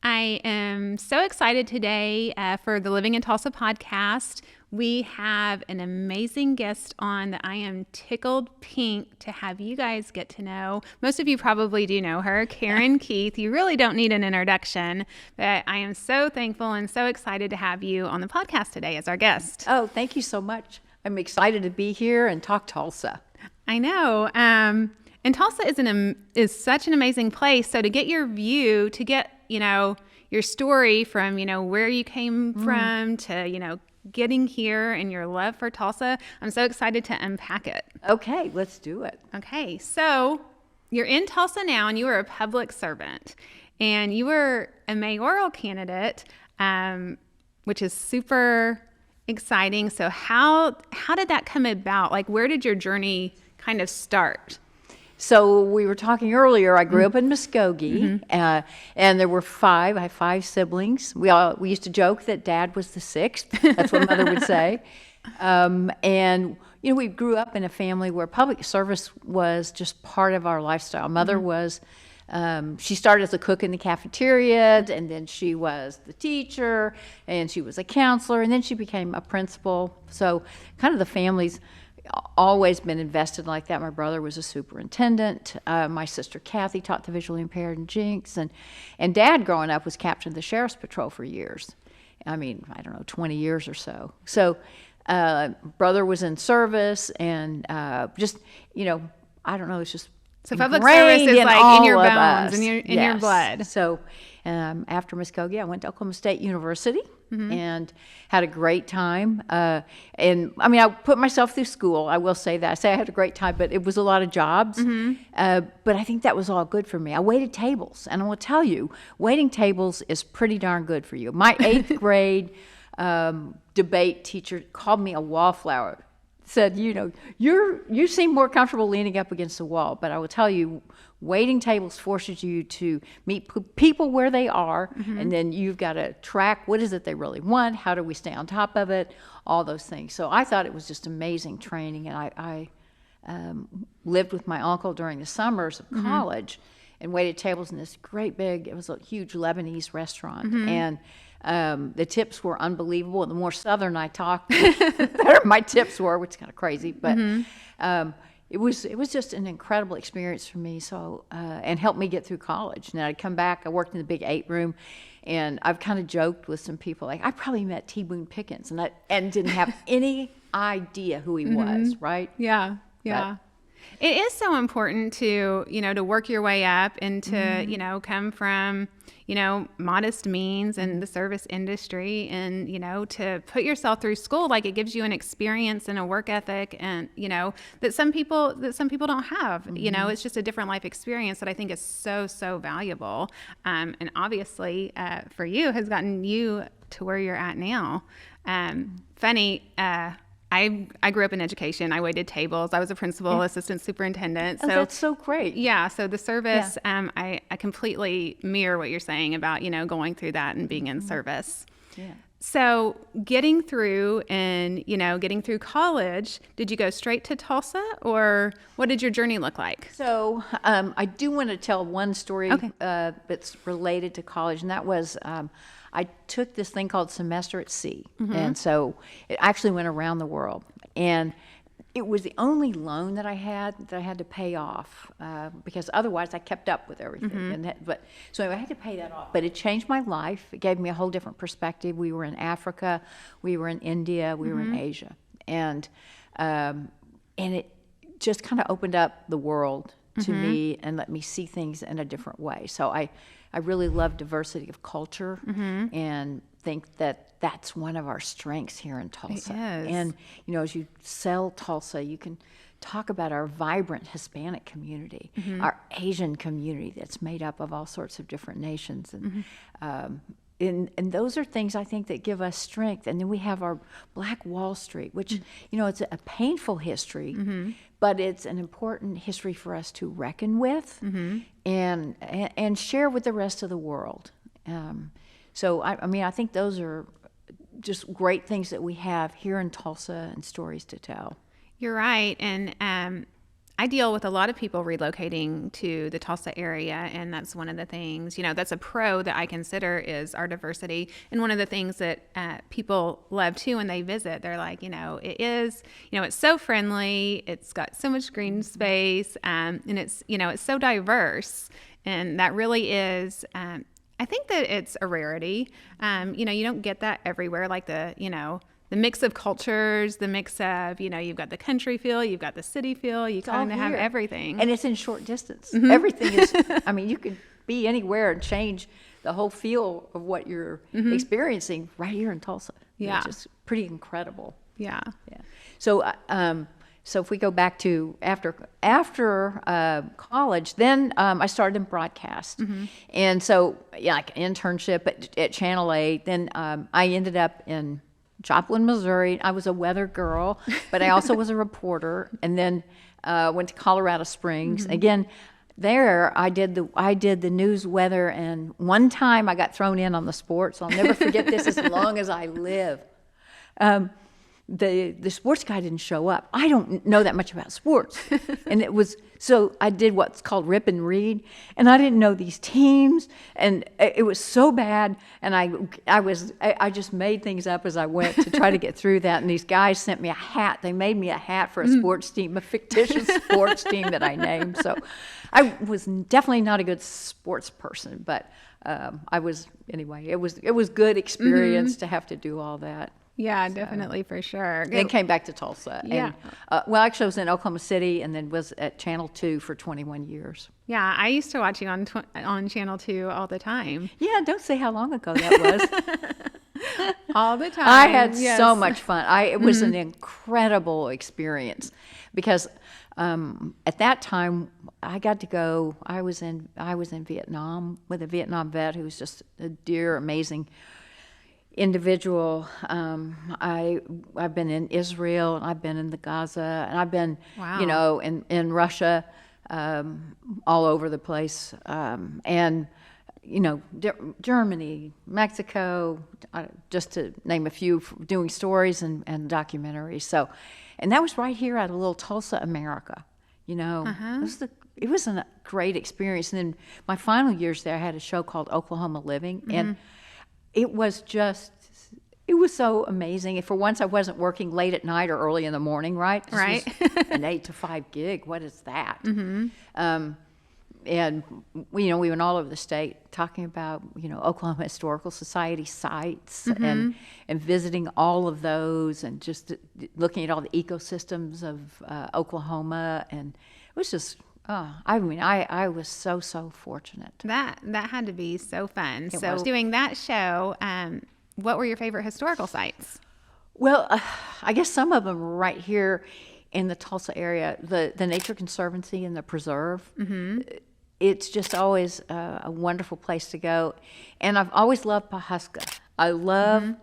I am so excited today for the Living in Tulsa podcast. We have an amazing guest on that I am tickled pink to have you guys get to know. Most of you probably do know her, Karen Keith. You really don't need an introduction, but I am so thankful and so excited to have you on the podcast today as our guest. Oh, thank you so much. I'm excited to be here and talk Tulsa. I know. And Tulsa is such an amazing place. So to get your view, to get, your story from, where you came from to, getting here and your love for Tulsa, I'm so excited to unpack it. Okay, let's do it. Okay, so you're in Tulsa now and you were a public servant and you were a mayoral candidate, which is super exciting. So how did that come about? Like, where did your journey kind of start? So we were talking earlier, I grew up in Muskogee, and there were I have 5 siblings. We used to joke that Dad was the 6th. That's what Mother would say. And, we grew up in a family where public service was just part of our lifestyle. Mother was, she started as a cook in the cafeteria, and then she was the teacher, and she was a counselor, and then she became a principal. So kind of the family's always been invested like that. My brother was a superintendent. My sister Kathy taught the visually impaired in Jinx, and Dad growing up was captain of the sheriff's patrol for years. I mean, I don't know, 20 years or so. So brother was in service, and just, I don't know, it's just so public service is like in your bones, in your blood. So after Muskogee, I went to Oklahoma State University and had a great time. And I mean, I put myself through school. I will say that. I say I had a great time, but it was a lot of jobs. But I think that was all good for me. I waited tables, and I will tell you, waiting tables is pretty darn good for you. My 8th grade debate teacher called me a wallflower. Said, you seem more comfortable leaning up against the wall, but I will tell you, waiting tables forces you to meet people where they are, and then you've got to track what is it they really want, how do we stay on top of it, all those things. So I thought it was just amazing training, and I lived with my uncle during the summers of college and waited tables in this great big, it was a huge Lebanese restaurant, and the tips were unbelievable. And the more Southern I talked, the better my tips were, which is kind of crazy. But it was just an incredible experience for me. So and helped me get through college. And then I'd come back. I worked in the big 8 room, and I've kind of joked with some people like I probably met T. Boone Pickens, and didn't have any idea who he was. Right? Yeah. But, it is so important to, to work your way up and to, come from, modest means in the service industry and, to put yourself through school. Like, it gives you an experience and a work ethic and, that some people don't have, it's just a different life experience that I think is so, so valuable. And obviously for you has gotten you to where you're at now. Funny, I grew up in education. I waited tables. I was a principal, assistant superintendent. So that's so great. Yeah. So the service, I completely mirror what you're saying about, going through that and being in service. Yeah. So getting through and, getting through college, did you go straight to Tulsa or what did your journey look like? So I do want to tell one story that's related to college, and that was I took this thing called Semester at Sea, and so it actually went around the world, and it was the only loan that I had to pay off because otherwise I kept up with everything. So I had to pay that off. But it changed my life. It gave me a whole different perspective. We were in Africa, we were in India, we were in Asia, and it just kind of opened up the world to me and let me see things in a different way. So I really love diversity of culture and think that that's one of our strengths here in Tulsa. It is. And, as you sell Tulsa, you can talk about our vibrant Hispanic community, our Asian community that's made up of all sorts of different nations. And those are things I think that give us strength. And then we have our Black Wall Street, which, it's a painful history, but it's an important history for us to reckon with and share with the rest of the world. So, I think those are just great things that we have here in Tulsa and stories to tell. You're right. And I deal with a lot of people relocating to the Tulsa area, and that's one of the things, that's a pro that I consider is our diversity. And one of the things that people love too when they visit, they're like, it is, it's so friendly, it's got so much green space, and it's so diverse, and that really is. I think that it's a rarity. You don't get that everywhere, like the mix of cultures, the mix of, you've got the country feel, you've got the city feel, you kind of have everything. And it's in short distance. Everything is, you could be anywhere and change the whole feel of what you're experiencing right here in Tulsa. Yeah. It's just pretty incredible. Yeah. Yeah. So, so if we go back to after college, then I started in broadcast. And so, like internship at Channel 8, then I ended up in Joplin, Missouri. I was a weather girl, but I also was a reporter, and then went to Colorado Springs. Again, there I did the news, weather, and one time I got thrown in on the sports. I'll never forget this as long as I live. The sports guy didn't show up. I don't know that much about sports, and so I did what's called rip and read, and I didn't know these teams, and it was so bad. And I just made things up as I went to try to get through that. And these guys sent me a hat. They made me a hat for a sports team, a fictitious sports team that I named. So I was definitely not a good sports person, but I was anyway. It was good experience to have to do all that. Yeah, definitely, for sure. Then came back to Tulsa. Yeah. And, actually, I was in Oklahoma City and then was at Channel 2 for 21 years. Yeah, I used to watch you on Channel 2 all the time. Yeah, don't say how long ago that was. All the time. I had so much fun. It was an incredible experience because at that time I got to go. I was in Vietnam with a Vietnam vet who was just a dear, amazing individual. I've been in Israel, and I've been in the Gaza, and I've been, in Russia, all over the place, and Germany, Mexico, just to name a few, doing stories and documentaries. So, and that was right here at a little Tulsa, America. It was a great experience. And then my final years there, I had a show called Oklahoma Living, and it was so amazing. For once, I wasn't working late at night or early in the morning, right? Right. An 8 to 5 gig. What is that? And we went all over the state talking about Oklahoma Historical Society sites and visiting all of those, and just looking at all the ecosystems of Oklahoma. And it was just I was so fortunate. That had to be so fun. So doing that show, what were your favorite historical sites? Well, I guess some of them were right here in the Tulsa area. The Nature Conservancy and the Preserve. It's just always a wonderful place to go. And I've always loved Pawhuska. I love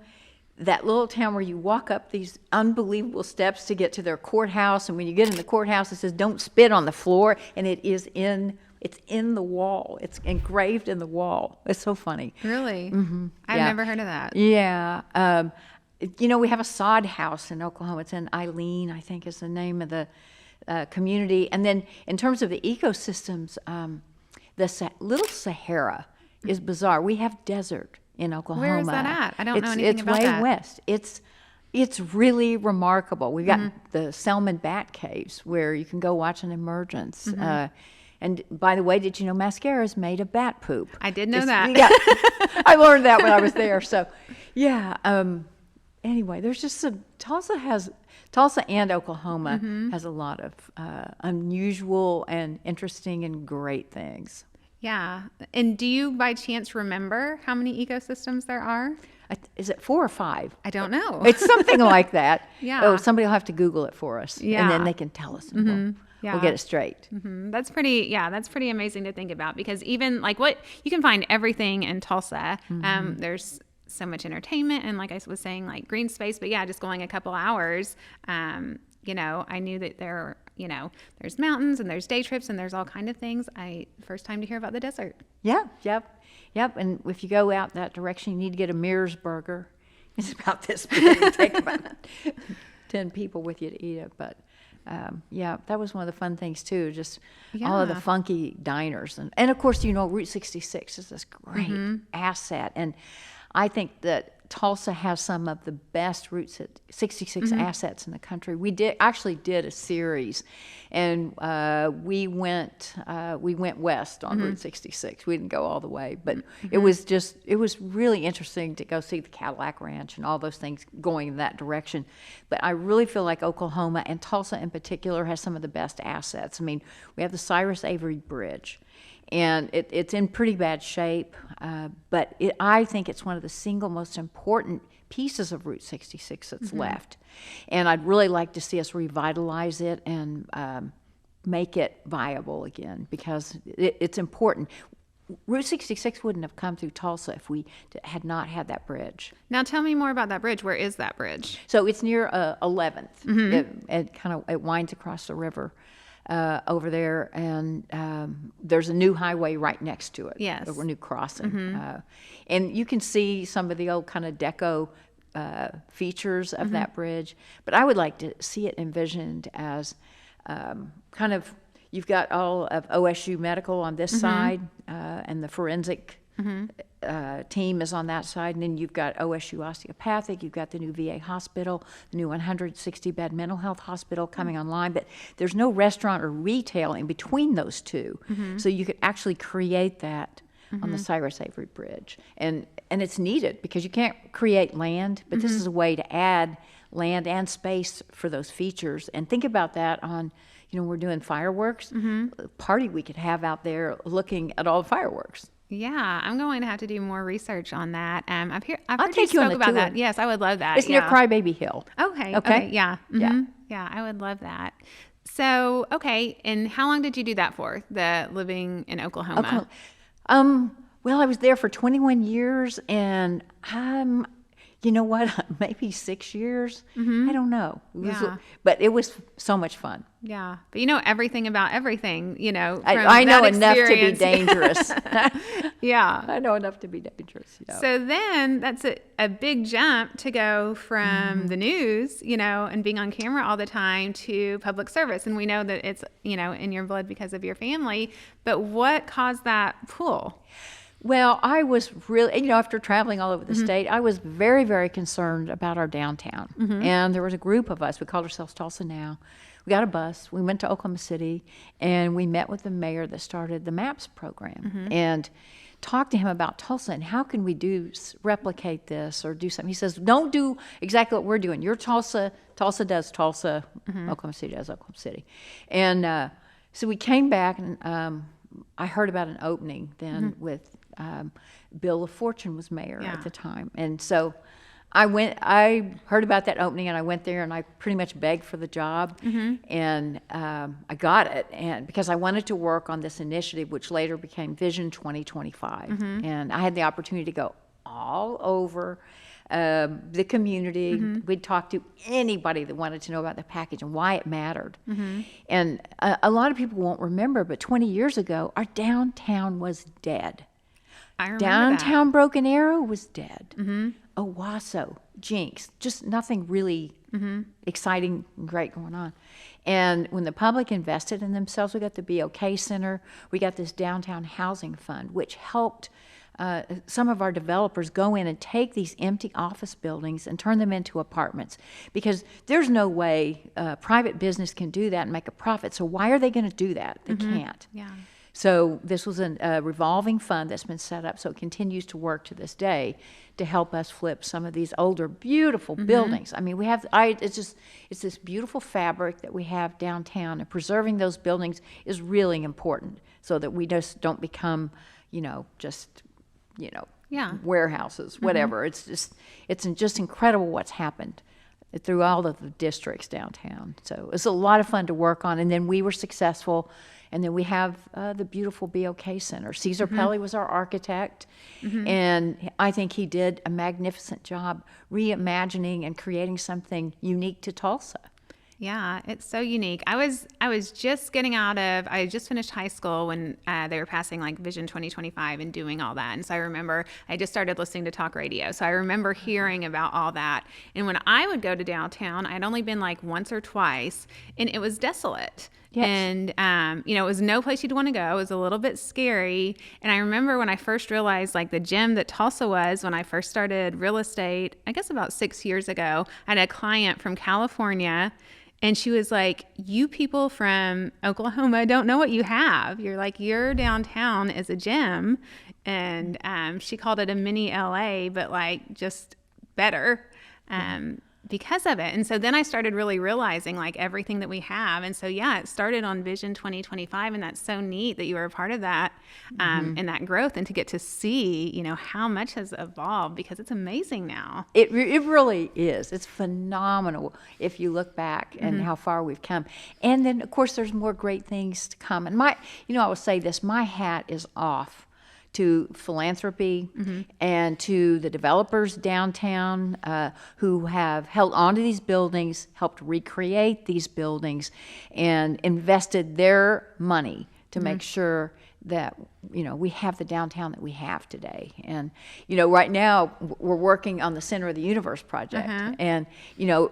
that little town where you walk up these unbelievable steps to get to their courthouse, and when you get in the courthouse, it says "Don't spit on the floor," and it's in the wall. It's engraved in the wall. It's so funny. Really? I've never heard of that. Yeah. We have a sod house in Oklahoma. It's in Eileen, I think, is the name of the community. And then in terms of the ecosystems, the Little Sahara is bizarre. We have desert in Oklahoma. Where is that at? I don't know anything about that. It's way west. It's really remarkable. We've got the Selman Bat Caves where you can go watch an emergence. And by the way, did you know mascara is made of bat poop? I did know that. Yeah, I learned that when I was there. So, yeah. Anyway, there's just Tulsa and Oklahoma has a lot of unusual and interesting and great things. Yeah. And do you by chance remember how many ecosystems there are? Is it 4 or 5? I don't know. It's something like that. Yeah. Oh, somebody will have to Google it for us. Yeah. And then they can tell us. And we'll get it straight. That's pretty amazing to think about, because even like what you can find everything in Tulsa. There's so much entertainment and, like I was saying, like green space, but yeah, just going a couple hours, I knew that there's mountains and there's day trips and there's all kind of things. First time to hear about the desert. Yeah, yep. And if you go out that direction, you need to get a Mears burger. It's about this big. It take about 10 people with you to eat it, but Yeah, that was one of the fun things too, just all of the Yeah. funky diners. And of course, Route 66 is this great asset. And I think that Tulsa has some of the best Route 66 assets in the country. We actually did a series, and we went west on Route 66. We didn't go all the way, but it was really interesting to go see the Cadillac Ranch and all those things going in that direction. But I really feel like Oklahoma, and Tulsa in particular, has some of the best assets. I mean, we have the Cyrus Avery Bridge, and it's in pretty bad shape, but I think it's one of the single most important pieces of Route 66 that's left. And I'd really like to see us revitalize it and make it viable again, because it's important. Route 66 wouldn't have come through Tulsa if we had not had that bridge. Now tell me more about that bridge. Where is that bridge? So it's near 11th. It winds across the river over there, and there's a new highway right next to it. Yes. A new crossing. And you can see some of the old kind of deco features of that bridge. But I would like to see it envisioned as kind of, you've got all of OSU Medical on this side, and the forensic team is on that side, and then you've got OSU Osteopathic, you've got the new VA hospital, the new 160-bed mental health hospital coming online, but there's no restaurant or retail in between those two. So you could actually create that on the Cyrus Avery Bridge. And it's needed because you can't create land, but this is a way to add land and space for those features. And think about that on, we're doing fireworks, party we could have out there looking at all the fireworks. Yeah, I'm going to have to do more research on that. I've heard take you on spoke the about tour. that. Yes, I would love that. It's near Crybaby Hill. Okay. Okay? Yeah. Yeah. Yeah, I would love that. So, okay, and how long did you do that for? The living in Oklahoma? Well, I was there for 21 years, and you know what? Maybe 6 years. I don't know. But it was so much fun. Yeah, but you know everything about everything. From I know that enough to be experience. dangerous. Yeah. I know enough to be dangerous. Yeah. So then that's a big jump to go from the news, and being on camera all the time to public service. And we know that it's, in your blood because of your family. But what caused that pull? Well, I was really, after traveling all over the state, I was very, very concerned about our downtown. And there was a group of us. We called ourselves Tulsa Now. We got a bus. We went to Oklahoma City, and we met with the mayor that started the MAPS program and talked to him about Tulsa and how can we replicate this or do something. He says, don't do exactly what we're doing. You're Tulsa. Tulsa does Tulsa. Oklahoma City does Oklahoma City. And so we came back, and I heard about an opening then with Bill LaFortune was mayor at the time. And so I heard about that opening, and I went there, and I pretty much begged for the job, and I got it, and because I wanted to work on this initiative, which later became Vision 2025, and I had the opportunity to go all over the community. We'd talk to anybody that wanted to know about the package and why it mattered. And a lot of people won't remember, but 20 years ago, our downtown was dead. I remember Downtown that. Broken Arrow was dead. Owasso, Jinx, just nothing really exciting and great going on. And when the public invested in themselves, we got the BOK Center, we got this downtown housing fund, which helped some of our developers go in and take these empty office buildings and turn them into apartments, because there's no way private business can do that and make a profit. So why are they going to do that? They can't. Yeah. So this was a revolving fund that's been set up, so it continues to work to this day to help us flip some of these older, beautiful buildings. I mean, it's this beautiful fabric that we have downtown, and preserving those buildings is really important so that we just don't become, warehouses, whatever. It's just incredible what's happened through all of the districts downtown. So it's a lot of fun to work on, and then we were successful. And then we have the beautiful BOK Center. Cesar Pelli was our architect, and I think he did a magnificent job reimagining and creating something unique to Tulsa. Yeah, it's so unique. I was just getting out of, I had just finished high school when they were passing like Vision 2025 and doing all that. And so I remember I just started listening to talk radio. So I remember hearing about all that. And when I would go to downtown, I'd only been like once or twice, and it was desolate. Yes. And, it was no place you'd want to go. It was a little bit scary. And I remember when I first realized like the gem that Tulsa was when I first started real estate, I guess about 6 years ago, I had a client from California. And she was like, you people from Oklahoma don't know what you have. You're like, your downtown is a gem. And she called it a mini LA, but like just better because of it. And so then I started really realizing like everything that we have. And so, yeah, it started on Vision 2025. And that's so neat that you were a part of that and that growth, and to get to see, how much has evolved, because it's amazing now. It really is. It's phenomenal if you look back and how far we've come. And then, of course, there's more great things to come. And I will say this, my hat is off to philanthropy and to the developers downtown who have held onto these buildings, helped recreate these buildings, and invested their money to make sure that we have the downtown that we have today. And right now we're working on the Center of the Universe project, and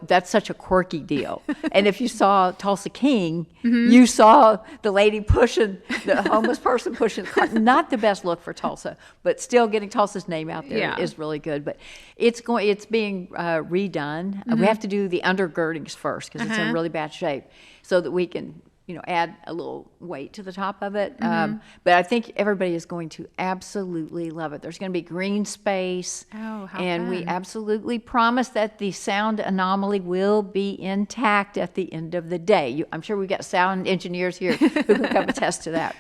that's such a quirky deal. And if you saw Tulsa King, you saw the lady pushing the homeless person pushing the cart. Not the best look for Tulsa, but still getting Tulsa's name out there is really good. But it's being redone. We have to do the undergirdings first because it's in really bad shape, so that we can add a little weight to the top of it. But I think everybody is going to absolutely love it. There's going to be green space. Oh, how and fun. We absolutely promise that the sound anomaly will be intact at the end of the day. I'm sure we've got sound engineers here who can come attest to that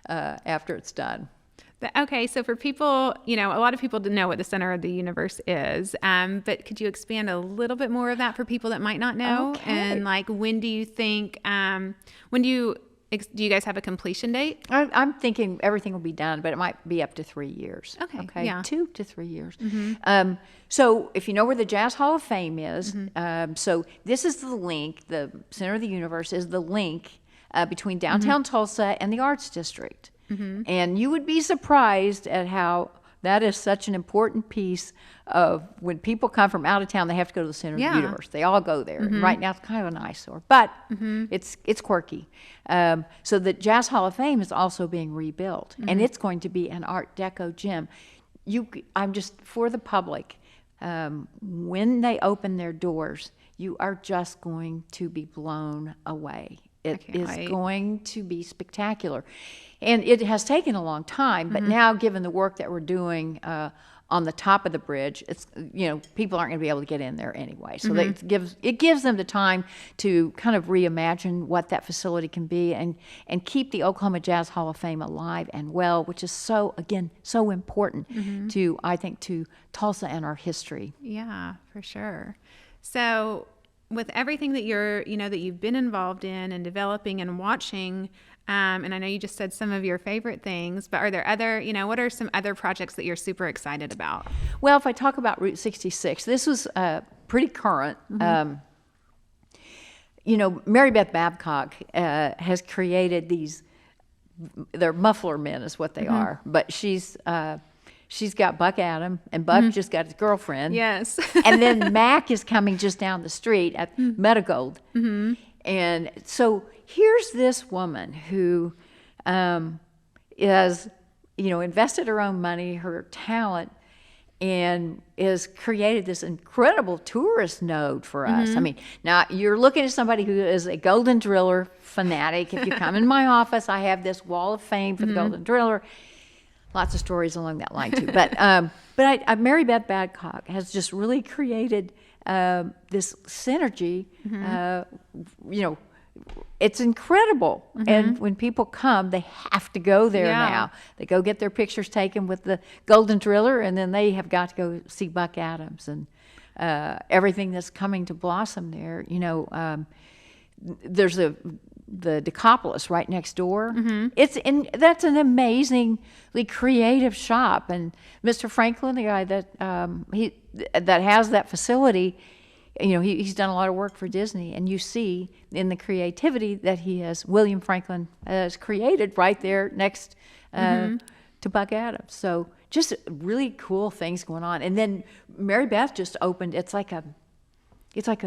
after it's done. Okay, so for people, a lot of people didn't know what the Center of the Universe is, but could you expand a little bit more of that for people that might not know? Okay. And like, when do you think, do you guys have a completion date? I'm thinking everything will be done, but it might be up to 3 years. Okay, yeah. 2 to 3 years. So if you know where the Jazz Hall of Fame is, so this is the link, the Center of the Universe is the link between downtown Tulsa and the Arts District. And you would be surprised at how that is such an important piece of when people come from out of town, they have to go to the Center of the Universe. They all go there. And right now it's kind of an eyesore, but it's quirky. So the Jazz Hall of Fame is also being rebuilt, and it's going to be an Art Deco gym. I'm just, for the public, when they open their doors, you are just going to be blown away. It is going to be spectacular. And it has taken a long time, but now, given the work that we're doing on the top of the bridge, it's people aren't going to be able to get in there anyway. So it gives them the time to kind of reimagine what that facility can be, and keep the Oklahoma Jazz Hall of Fame alive and well, which is so important to, I think, to Tulsa and our history. Yeah, for sure. So with everything that that you've been involved in and developing and watching, and I know you just said some of your favorite things, but are there other, what are some other projects that you're super excited about? Well, if I talk about Route 66, this was pretty current. Mary Beth Babcock has created these, they're muffler men is what they are, but she's got Buck Adam, and Buck just got his girlfriend. Yes. And then Mac is coming just down the street at Metagold. And so here's this woman who is, invested her own money, her talent, and has created this incredible tourist node for us. I mean, now you're looking at somebody who is a Golden Driller fanatic. If you come in my office, I have this wall of fame for the Golden Driller. Lots of stories along that line too. But Mary Beth Babcock has just really created this synergy. It's incredible. And when people come, they have to go there now. They go get their pictures taken with the Golden Driller, and then they have got to go see Buck Adams and everything that's coming to blossom there. There's the Decapolis right next door. That's an amazingly creative shop. And Mr. Franklin, the guy that that has that facility, he's done a lot of work for Disney, and you see in the creativity that William Franklin has created right there next to Buck Adams. So just really cool things going on. And then Mary Beth just opened. It's like a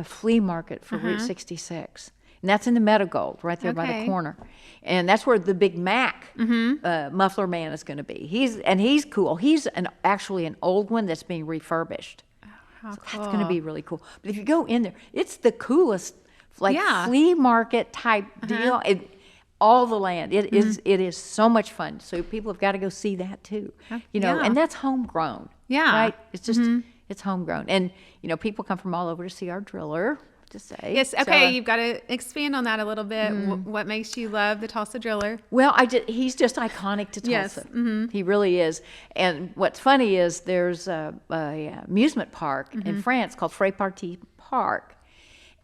flea market for Route 66. And that's in the Meadow Gold, right there by the corner. And that's where the Big Mac muffler man is going to be. He's cool. He's actually an old one that's being refurbished. How cool. That's going to be really cool. But if you go in there, it's the coolest, flea market type deal. All the land. It is so much fun. So people have got to go see that too. And that's homegrown. Yeah. Right? It's just it's homegrown. And people come from all over to see our driller. To say. Yes, okay, you've got to expand on that a little bit. What makes you love the Tulsa Driller? Well, he's just iconic to Tulsa. Yes. He really is. And what's funny is there's a amusement park in France called Fréparty Park,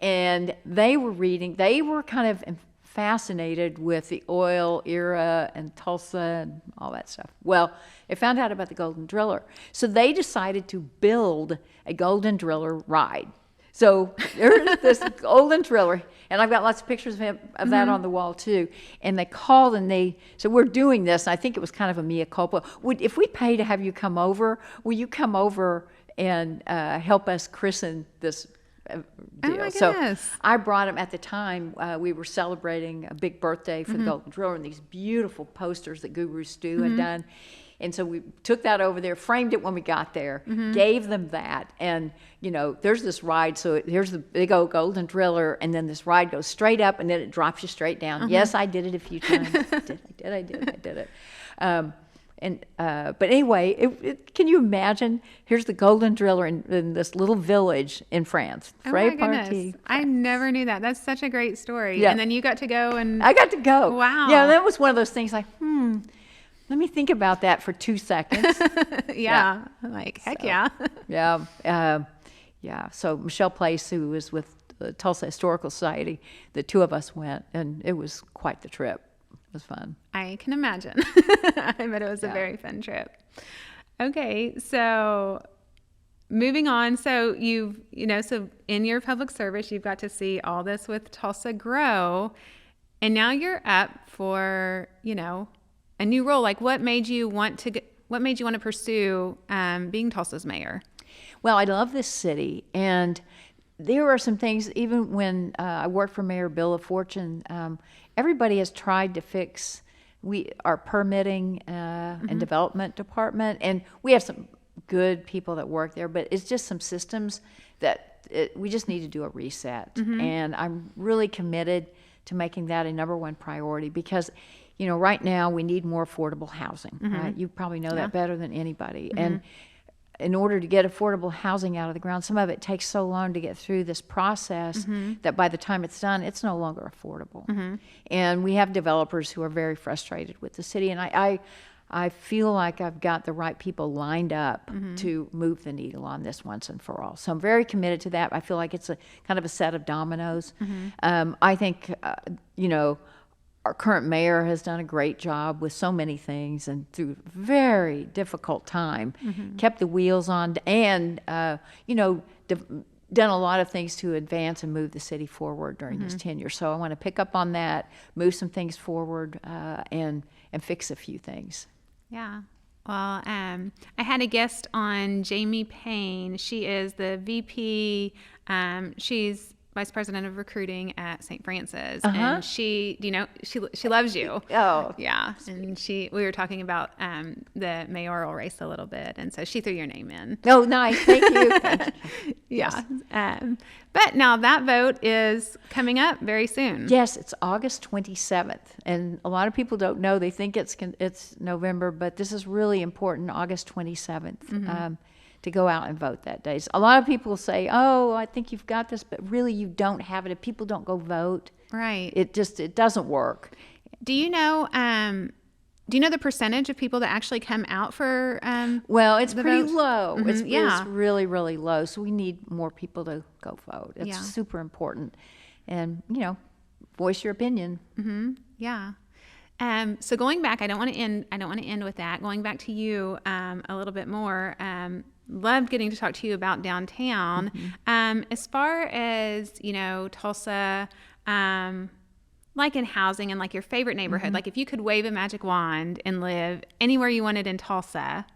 and they were kind of fascinated with the oil era and Tulsa and all that stuff. Well, they found out about the Golden Driller, so they decided to build a Golden Driller ride. So there's this Golden Driller, and I've got lots of pictures of that on the wall too. And they called and they said, "We're doing this." And I think it was kind of a mea culpa. If we pay to have you come over, will you come over and help us christen this deal? Oh my So goodness. I brought him at the time. We were celebrating a big birthday for the Golden Driller, and these beautiful posters that Guru Stu had done. And so we took that over there, framed it when we got there, gave them that. And, there's this ride. So here's the big old Golden Driller. And then this ride goes straight up and then it drops you straight down. Yes, I did it a few times. I did it. But anyway, can you imagine? Here's the Golden Driller in this little village in France. Oh my goodness. I never knew that. That's such a great story. Yeah. And then you got to go and... I got to go. Wow. Yeah, that was one of those things like, let me think about that for 2 seconds. Yeah. Heck yeah. Yeah. So Michelle Place, who was with the Tulsa Historical Society, the two of us went, and it was quite the trip. It was fun. I can imagine. I bet it was a very fun trip. Okay, so moving on. So so in your public service, you've got to see all this with Tulsa grow, and now you're up for, a new role. What made you want to pursue being Tulsa's mayor? Well, I love this city, and there are some things, even when I worked for Mayor Bill of Fortune, everybody has tried to fix our permitting and development department, and we have some good people that work there, but it's just some systems that we just need to do a reset. And I'm really committed to making that a number one priority because right now we need more affordable housing. Right? You probably know that better than anybody. And in order to get affordable housing out of the ground, some of it takes so long to get through this process that by the time it's done, it's no longer affordable. And we have developers who are very frustrated with the city. And I feel like I've got the right people lined up to move the needle on this once and for all. So I'm very committed to that. I feel like it's a kind of a set of dominoes. I think, our current mayor has done a great job with so many things and through a very difficult time, kept the wheels on and, done a lot of things to advance and move the city forward during his tenure. So I want to pick up on that, move some things forward, and fix a few things. Yeah. Well, I had a guest on, Jamie Payne. She is the VP. She's Vice President of Recruiting at St. Francis, and she loves you. Oh, yeah. And we were talking about the mayoral race a little bit, and so she threw your name in. Oh, nice. Thank you. Thank you. Yeah. But now that vote is coming up very soon. Yes, it's August 27th, and a lot of people don't know. They think it's November, but this is really important. August 27th. To go out and vote that day. So a lot of people say, "Oh, I think you've got this," but really you don't have it. If people don't go vote, right? It doesn't work. Do you know the percentage of people that actually come out for? Well, it's pretty vote? low. It's really, really low. So we need more people to go vote. It's super important, and voice your opinion. Yeah. So going back, I don't want to end with that. Going back to you a little bit more. Loved getting to talk to you about downtown. As far as, Tulsa, like in housing and like your favorite neighborhood, like if you could wave a magic wand and live anywhere you wanted in Tulsa,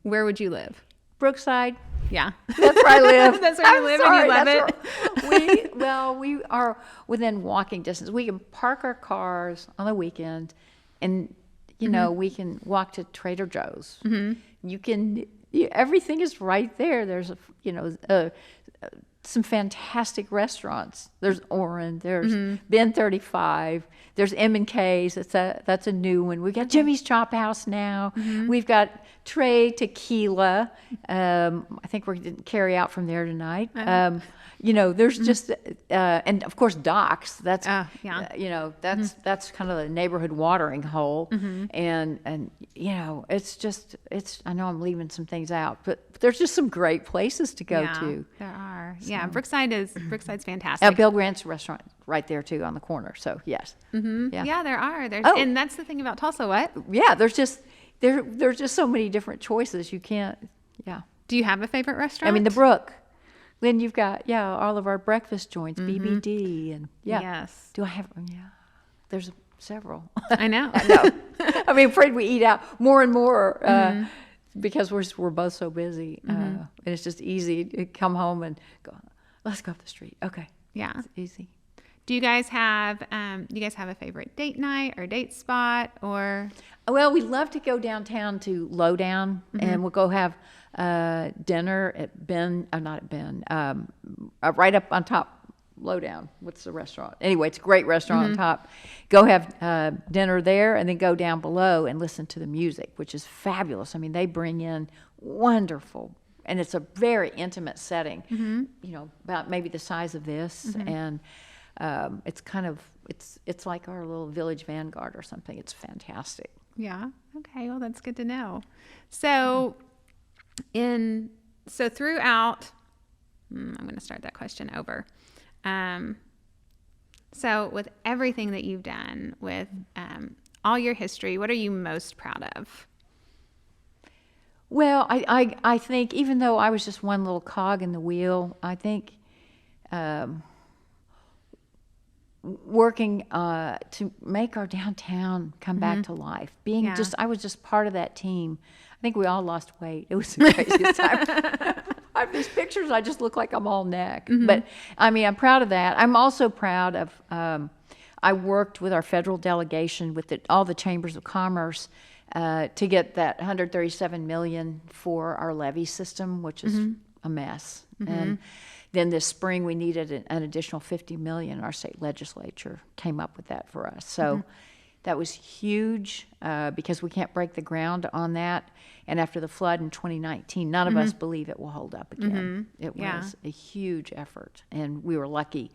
where would you live? Brookside. Yeah. That's where I live. That's where you live and you love it. We are within walking distance. We can park our cars on the weekend and, we can walk to Trader Joe's. You can, everything is right there. There's, some fantastic restaurants. There's Oren, there's Ben 35, there's M&K's. That's a new one. We've got Jimmy's Chop House now. We've got Trey Tequila. I think we're going to carry out from there tonight. There's just, and of course Doc's. That's, that's kind of the neighborhood watering hole. And I know I'm leaving some things out, but there's just some great places to go to. There are. So. Yeah, Brookside's fantastic. Bill Grant's restaurant right there too on the corner. So yes. Yeah, there are. And that's the thing about Tulsa. What? Yeah, there's just so many different choices. You can't. Yeah. Do you have a favorite restaurant? I mean, the Brook. Then you've got all of our breakfast joints, BBD, and Yes. Do I have? Yeah. There's several. I know. I mean, afraid we eat out more and more because we're both so busy, and it's just easy to come home and go. Let's go up the street. Okay. Yeah. It's easy. Do you guys have a favorite date night or date spot or? Well, we love to go downtown to Lowdown, and we'll go have dinner at Ben. Not at Ben. Right up on top. Lowdown. What's the restaurant? Anyway, it's a great restaurant on top. Go have dinner there, and then go down below and listen to the music, which is fabulous. I mean, they bring in wonderful, and it's a very intimate setting. About maybe the size of this, and it's kind of it's like our little Village Vanguard or something. It's fantastic. Yeah. Okay. Well, that's good to know. So, throughout, I'm going to start that question over. So with everything that you've done, with all your history, what are you most proud of? Well, I think even though I was just one little cog in the wheel, I think working to make our downtown come back to life, I was just part of that team. I think we all lost weight. It was the craziest time. I have these pictures, I just look like I'm all neck. But, I mean, I'm proud of that. I'm also proud of, I worked with our federal delegation with all the chambers of commerce to get that $137 million for our levy system, which is a mess. And then this spring we needed an additional $50 million. Our state legislature came up with that for us. So that was huge because we can't break the ground on that. And after the flood in 2019, none of us believe it will hold up again. It was a huge effort, and we were lucky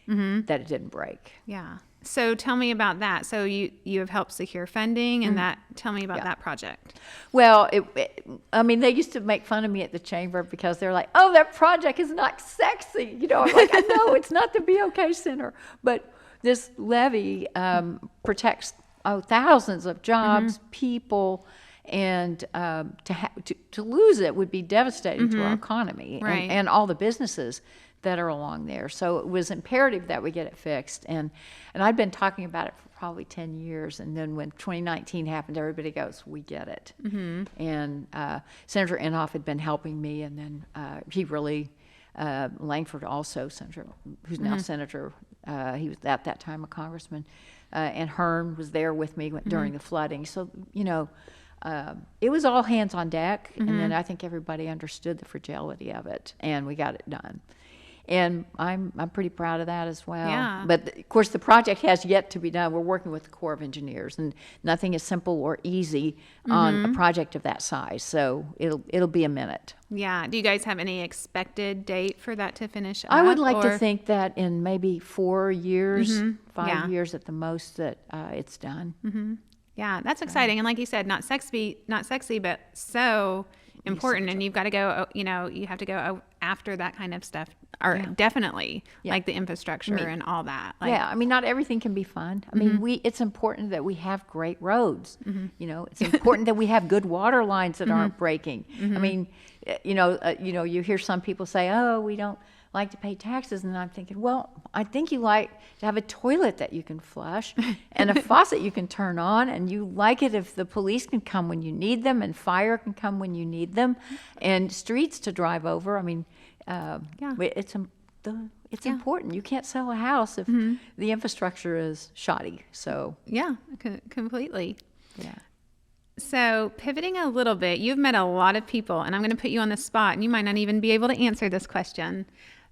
that it didn't break. Yeah. So tell me about that. So you have helped secure funding, and tell me about that project. Well, I mean, they used to make fun of me at the chamber because they're like, "Oh, that project is not sexy." I'm like, "I know it's not the BOK Center, but this levy protects thousands of jobs, people." And to lose it would be devastating to our economy and all the businesses that are along there. So it was imperative that we get it fixed. And I'd been talking about it for probably 10 years. And then when 2019 happened, everybody goes, "We get it." And Senator Inhofe had been helping me. And then he really, Langford also, Senator, who's now Senator, he was at that time a congressman. And Hearn was there with me during the flooding. So, it was all hands on deck, and then I think everybody understood the fragility of it, and we got it done. And I'm pretty proud of that as well. Yeah. But of course, the project has yet to be done. We're working with the Corps of Engineers, and nothing is simple or easy on a project of that size. So it'll be a minute. Yeah. Do you guys have any expected date for that to finish up? I would like to think that in maybe 4 years, 5 Yeah. years at the most, that it's done. Yeah, that's exciting. And like you said, not sexy, but so important. And you've got to go, you have to go after that kind of stuff are definitely Yeah. like the infrastructure and all that. Like, Yeah, I mean, not everything can be fun. I mean, it's important that we have great roads. You know, it's important that we have good water lines that aren't breaking. I mean, you hear some people say, "Oh, we don't like to pay taxes," and I'm thinking, well, I think you like to have a toilet that you can flush and a faucet you can turn on, and you like it if the police can come when you need them, and fire can come when you need them, and streets to drive over. I mean, it's important. You can't sell a house if the infrastructure is shoddy. So yeah, completely. yeah. So pivoting a little bit, you've met a lot of people, and I'm going to put you on the spot, and you might not even be able to answer this question.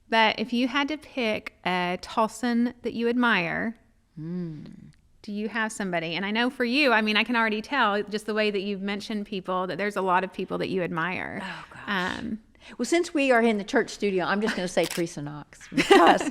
But if you had to pick a Tulsan that you admire, do you have somebody? And I know for you, I mean, I can already tell just the way that you've mentioned people that there's a lot of people that you admire. Oh, gosh. Well, since we are in the church studio, I'm just going to say Teresa Knox, because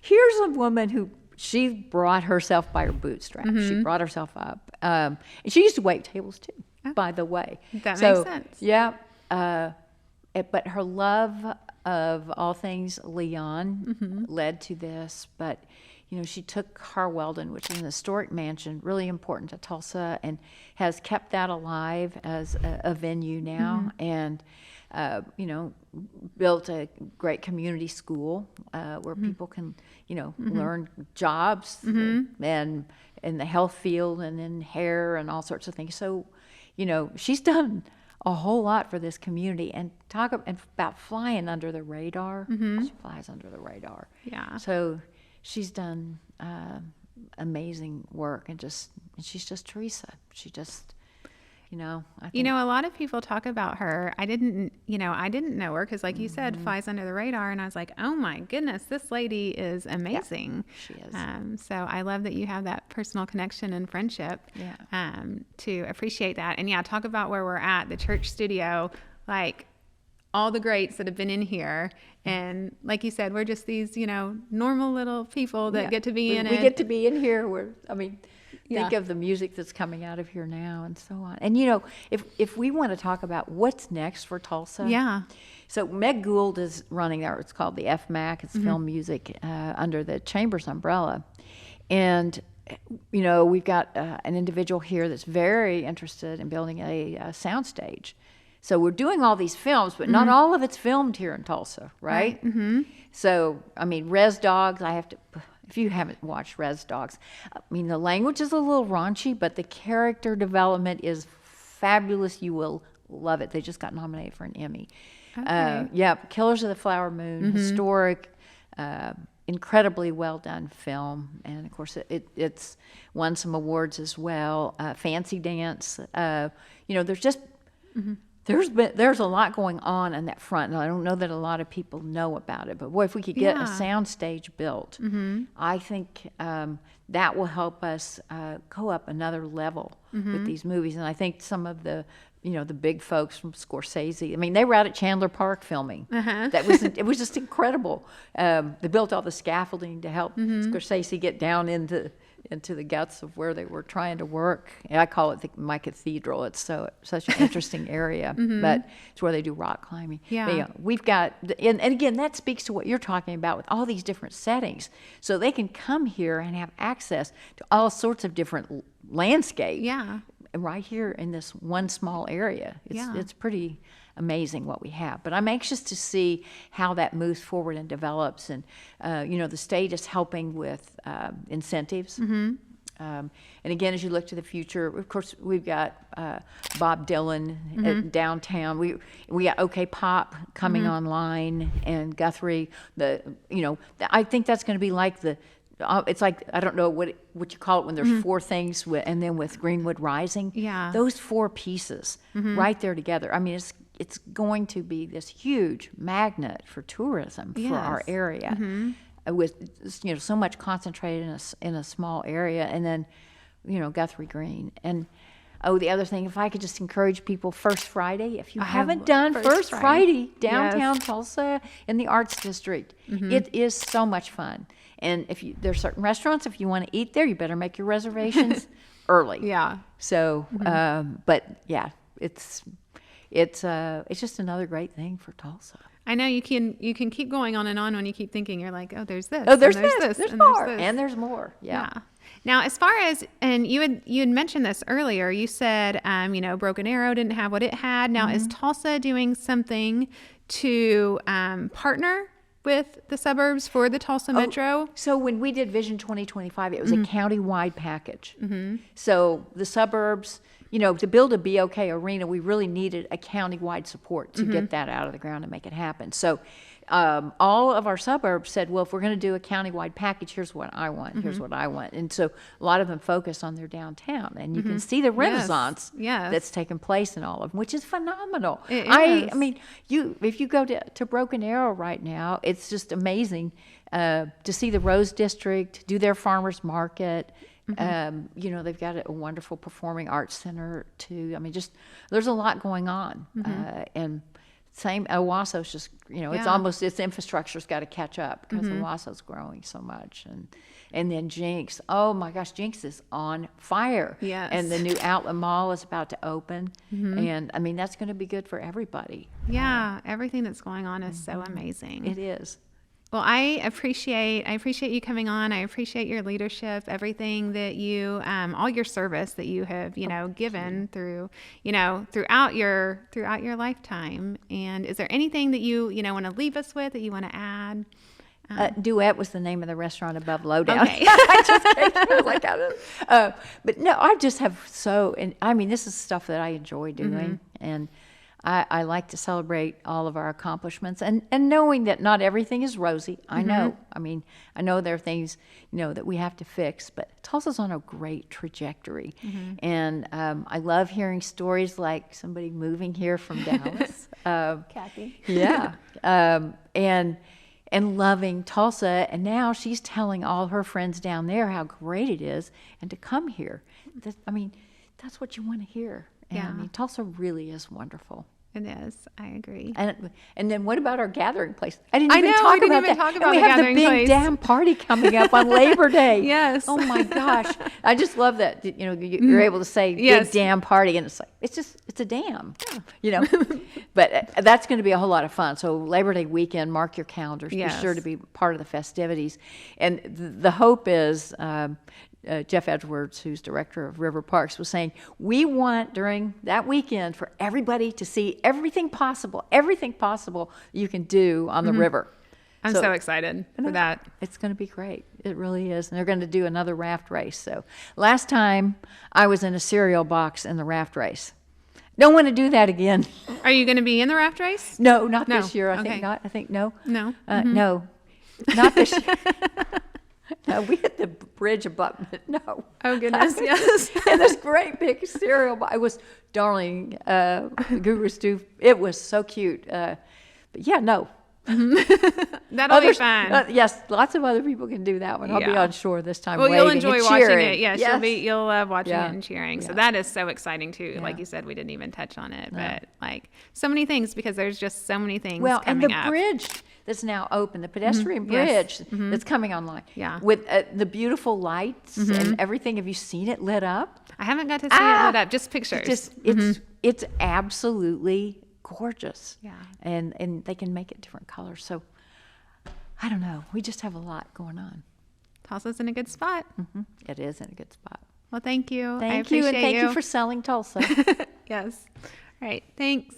here's a woman who, she brought herself by her bootstraps. She brought herself up. And she used to wait tables too, by the way. That makes sense. Yeah. But her love of all things Leon led to this. But, you know, she took Weldon, which is an historic mansion, really important to Tulsa, and has kept that alive as a venue now. And, you know, built a great community school where people can, you know, learn jobs and in the health field and in hair and all sorts of things. So, you know, she's done a whole lot for this community. And talk about flying under the radar. She flies under the radar. Yeah. So she's done amazing work, and she's just Teresa. She just, you know, I think, you know, a lot of people talk about her. I didn't know her because, like you said, flies under the radar. And I was like, oh my goodness, this lady is amazing. she is. So I love that you have that personal connection and friendship to appreciate that. And yeah, talk about where we're at, the church studio, like all the greats that have been in here. And like you said, we're just these, you know, normal little people that get to be in it. We get to be in here. Think of the music that's coming out of here now and so on. And, you know, if we want to talk about what's next for Tulsa. Yeah. So Meg Gould is running there. It's called the FMAC. It's film music under the Chambers umbrella. And, you know, we've got an individual here that's very interested in building a soundstage. So we're doing all these films, but not all of it's filmed here in Tulsa, right? So, I mean, Res Dogs, if you haven't watched Res Dogs, I mean, the language is a little raunchy, but the character development is fabulous. You will love it. They just got nominated for an Emmy. Okay. Killers of the Flower Moon, historic, incredibly well done film. And of course, it's won some awards as well. Fancy Dance. You know, there's just... There's a lot going on that front, and I don't know that a lot of people know about it. But boy, if we could get a sound stage built, I think that will help us go up another level with these movies. And I think some of the, you know, the big folks from Scorsese, I mean, they were out at Chandler Park filming. It was just incredible. They built all the scaffolding to help Scorsese get down into the guts of where they were trying to work. And I call it my cathedral. It's such an interesting area, but it's where they do rock climbing. Yeah. But, we've got, and again, that speaks to what you're talking about with all these different settings. So they can come here and have access to all sorts of different landscape. Yeah. Right here in this one small area. It's pretty amazing what we have. But I'm anxious to see how that moves forward and develops. And, you know, the state is helping with incentives. And again, as you look to the future, of course, we've got Bob Dylan at downtown. We got OK Pop coming online, and Guthrie. I think that's going to be like it's like, I don't know what you call it when there's four things, and then with Greenwood Rising. Yeah. Those four pieces right there together. I mean, it's going to be this huge magnet for tourism for our area, with, you know, so much concentrated in a small area. And then, you know, Guthrie Green. And the other thing, if I could just encourage people, First Friday, if you haven't done First Friday downtown Tulsa in the Arts District, it is so much fun. And there's certain restaurants, if you want to eat there, you better make your reservations early. Yeah. So, but yeah, it's just another great thing for Tulsa. I know you can keep going on and on when you keep thinking. You're like, oh, there's this. Oh, there's and this. There's and more. There's this. And there's more. Yeah. Now, as far as, and you had mentioned this earlier, you said, Broken Arrow didn't have what it had. Now, is Tulsa doing something to partner with the suburbs for the Tulsa Metro? So when we did Vision 2025, it was a county-wide package. So the suburbs, to build a BOK arena, we really needed a county-wide support to get that out of the ground and make it happen. So all of our suburbs said, well, if we're going to do a county-wide package, here's what I want, here's what I want. And so a lot of them focused on their downtown. And you can see the renaissance that's taken place in all of them, which is phenomenal. It is. I mean, if you go to Broken Arrow right now, it's just amazing to see the Rose District, do their farmers market. They've got a wonderful performing arts center too. I mean, there's a lot going on. And same, Owasso's just, it's almost, its infrastructure's got to catch up because Owasso's growing so much. And then Jinx, oh my gosh, Jinx is on fire. Yes. And the new outlet mall is about to open. And I mean, that's going to be good for everybody. Yeah, everything that's going on is so amazing. It is. Well, I appreciate you coming on. I appreciate your leadership, everything that you, all your service that you have, given through, throughout your lifetime. And is there anything that you want to leave us with, that you want to add? Duet was the name of the restaurant above Lowdown. Okay. I just came like out of, but no, I just have and I mean, this is stuff that I enjoy doing, and I like to celebrate all of our accomplishments, and knowing that not everything is rosy. I know. I mean, I know there are things, that we have to fix, but Tulsa's on a great trajectory. And I love hearing stories like somebody moving here from Dallas. Kathy. Yeah. And loving Tulsa, and now she's telling all her friends down there how great it is, and to come here. That's what you want to hear. And Yeah. I mean, Tulsa really is wonderful. It is. I agree. And then what about our gathering place? I didn't I even know, talk we didn't about even that. talk And about we the have the gathering big place. damn party coming up on Labor Day. Yes. Oh my gosh. I just love that. You're able to say Yes. big damn party, and it's like it's a dam. But that's going to be a whole lot of fun. So Labor Day weekend, mark your calendars. Yes. Be sure to be part of the festivities. And the hope is. Jeff Edwards, who's director of River Parks, was saying, we want during that weekend for everybody to see everything possible you can do on the river. I'm so excited for that. It's going to be great. It really is. And they're going to do another raft race. So last time I was in a cereal box in the raft race. Don't want to do that again. Are you going to be in the raft race? No, not No. this year. I Okay. think not. I think no. No. No, not this year. No, we hit the bridge abutment. No. Oh, goodness, yes. And this great big cereal box. It was, darling, Guru Stew. It was so cute. But yeah, no. That'll be fun. Yes, lots of other people can do that one. I'll be Yeah. on shore this time. Well, you'll waving enjoy and watching cheering. it. Yes, you'll love watching Yeah. it and cheering. So Yeah. that is so exciting too. Yeah. Like you said, we didn't even touch on it, but like so many things, because there's just so many things Well, and coming the up. bridge that's now open, the pedestrian Yes. bridge that's coming online. Yeah. With the beautiful lights and everything. Have you seen it lit up? I haven't got to see it lit up, just pictures. It's absolutely gorgeous. Yeah. And they can make it different colors. So I don't know. We just have a lot going on. Tulsa's in a good spot. It is in a good spot. Well, thank you. I Thank you, and appreciate thank you for selling Tulsa. Yes. All right. Thanks.